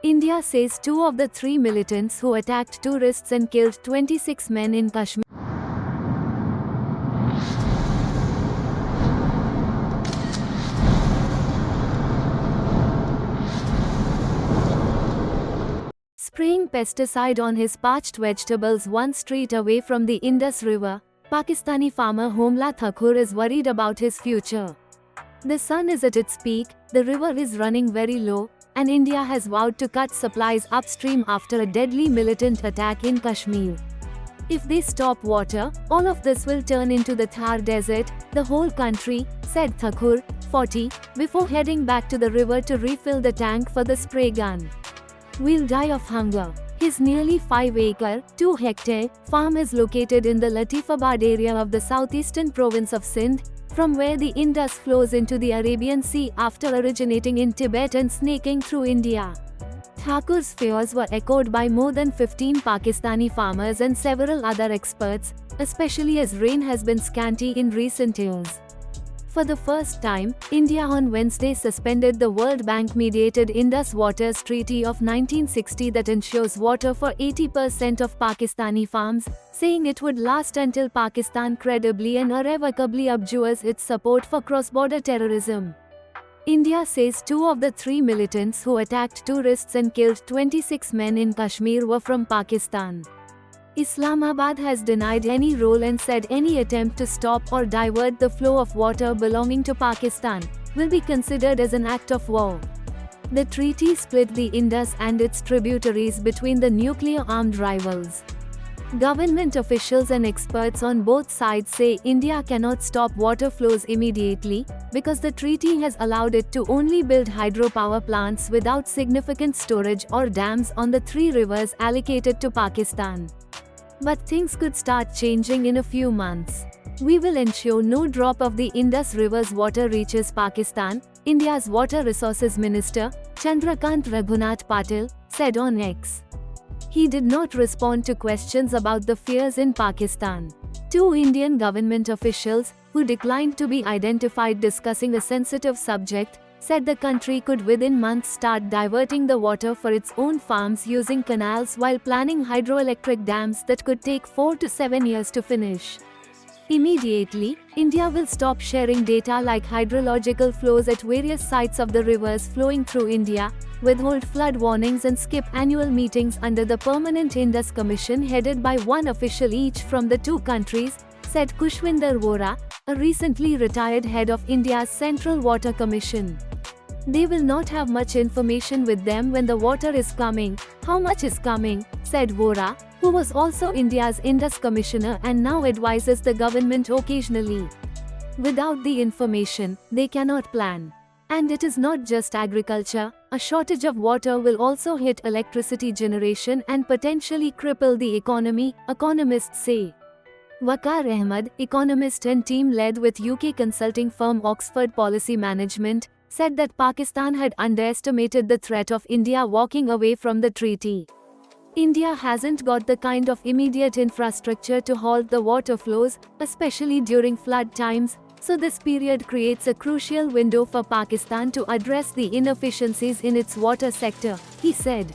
India says two of the three militants who attacked tourists and killed 26 men in Kashmir. Spraying pesticide on his parched vegetables 1 street away from the Indus River, Pakistani farmer Homla Thakur is worried about his future. The sun is at its peak, the river is running very low, and India has vowed to cut supplies upstream after a deadly militant attack in Kashmir. If they stop water, all of this will turn into the Thar Desert, the whole country, said Thakur, 40, before heading back to the river to refill the tank for the spray gun. We'll die of hunger. His nearly 5-acre, 2-hectare, farm is located in the Latifabad area of the southeastern province of Sindh, from where the Indus flows into the Arabian Sea after originating in Tibet and snaking through India. Thakur's fears were echoed by more than 15 Pakistani farmers and several other experts, especially as rain has been scanty in recent years. For the first time, India on Wednesday suspended the World Bank-mediated Indus Waters Treaty of 1960 that ensures water for 80% of Pakistani farms, saying it would last until Pakistan credibly and irrevocably abjures its support for cross-border terrorism. India says two of the three militants who attacked tourists and killed 26 men in Kashmir were from Pakistan. Islamabad has denied any role and said any attempt to stop or divert the flow of water belonging to Pakistan will be considered as an act of war. The treaty split the Indus and its tributaries between the nuclear-armed rivals. Government officials and experts on both sides say India cannot stop water flows immediately, because the treaty has allowed it to only build hydropower plants without significant storage or dams on the three rivers allocated to Pakistan. But things could start changing in a few months. We will ensure no drop of the Indus River's water reaches Pakistan, India's Water Resources Minister, Chandrakant Raghunath Patil, said on X. He did not respond to questions about the fears in Pakistan. Two Indian government officials, who declined to be identified discussing a sensitive subject, said the country could within months start diverting the water for its own farms using canals while planning hydroelectric dams that could take 4 to 7 years to finish. Immediately, India will stop sharing data like hydrological flows at various sites of the rivers flowing through India, withhold flood warnings and skip annual meetings under the Permanent Indus Commission headed by one official each from the two countries, said Khushwinder Vora, a recently retired head of India's Central Water Commission. They will not have much information with them when the water is coming, how much is coming, said Vora, who was also India's Indus Commissioner and now advises the government occasionally. Without the information, they cannot plan. And it is not just agriculture, a shortage of water will also hit electricity generation and potentially cripple the economy, economists say. Waqar Ahmed, economist and team led with UK consulting firm Oxford Policy Management, said that Pakistan had underestimated the threat of India walking away from the treaty. India hasn't got the kind of immediate infrastructure to halt the water flows, especially during flood times, so this period creates a crucial window for Pakistan to address the inefficiencies in its water sector, he said.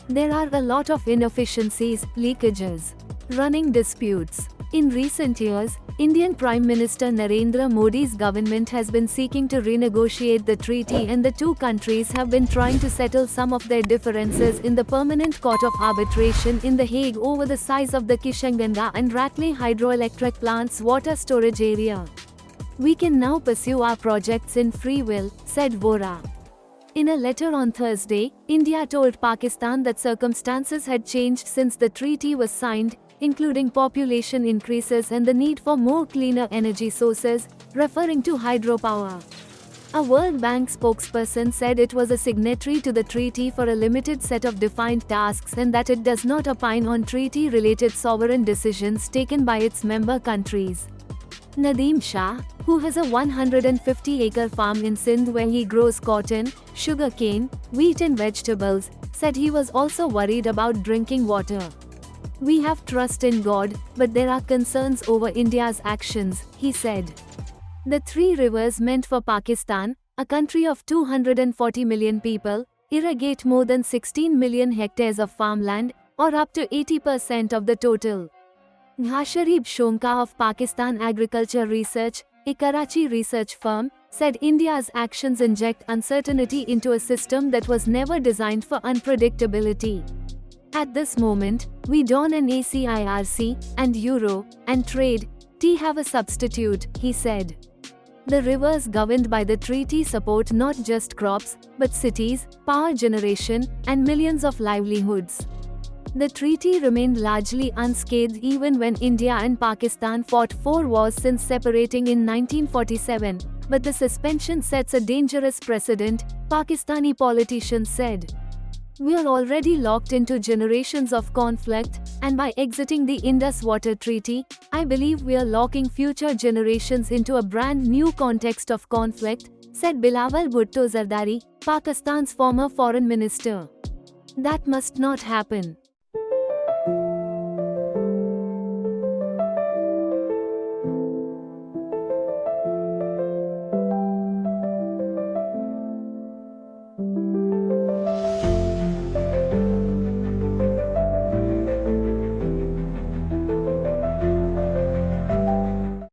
There are a lot of inefficiencies, leakages, running disputes. In recent years, Indian Prime Minister Narendra Modi's government has been seeking to renegotiate the treaty and the two countries have been trying to settle some of their differences in the Permanent Court of Arbitration in The Hague over the size of the Kishanganga and Ratley hydroelectric plants' water storage area. We can now pursue our projects in free will, said Vora. In a letter on Thursday, India told Pakistan that circumstances had changed since the treaty was signed, including population increases and the need for more cleaner energy sources, referring to hydropower. A World Bank spokesperson said it was a signatory to the treaty for a limited set of defined tasks and that it does not opine on treaty-related sovereign decisions taken by its member countries. Nadeem Shah, who has a 150-acre farm in Sindh where he grows cotton, sugarcane, wheat and vegetables, said he was also worried about drinking water. We have trust in God, but there are concerns over India's actions, he said. The three rivers meant for Pakistan, a country of 240 million people, irrigate more than 16 million hectares of farmland, or up to 80% of the total. Ghasharib Shomka of Pakistan Agriculture Research, a Karachi research firm, said India's actions inject uncertainty into a system that was never designed for unpredictability. At this moment, we don an ACIRC, and Euro, and trade, tea have a substitute, he said. The rivers governed by the treaty support not just crops, but cities, power generation, and millions of livelihoods. The treaty remained largely unscathed even when India and Pakistan fought 4 wars since separating in 1947, but the suspension sets a dangerous precedent, Pakistani politicians said. We are already locked into generations of conflict, and by exiting the Indus Water Treaty, I believe we are locking future generations into a brand new context of conflict, said Bilawal Bhutto Zardari, Pakistan's former foreign minister. That must not happen.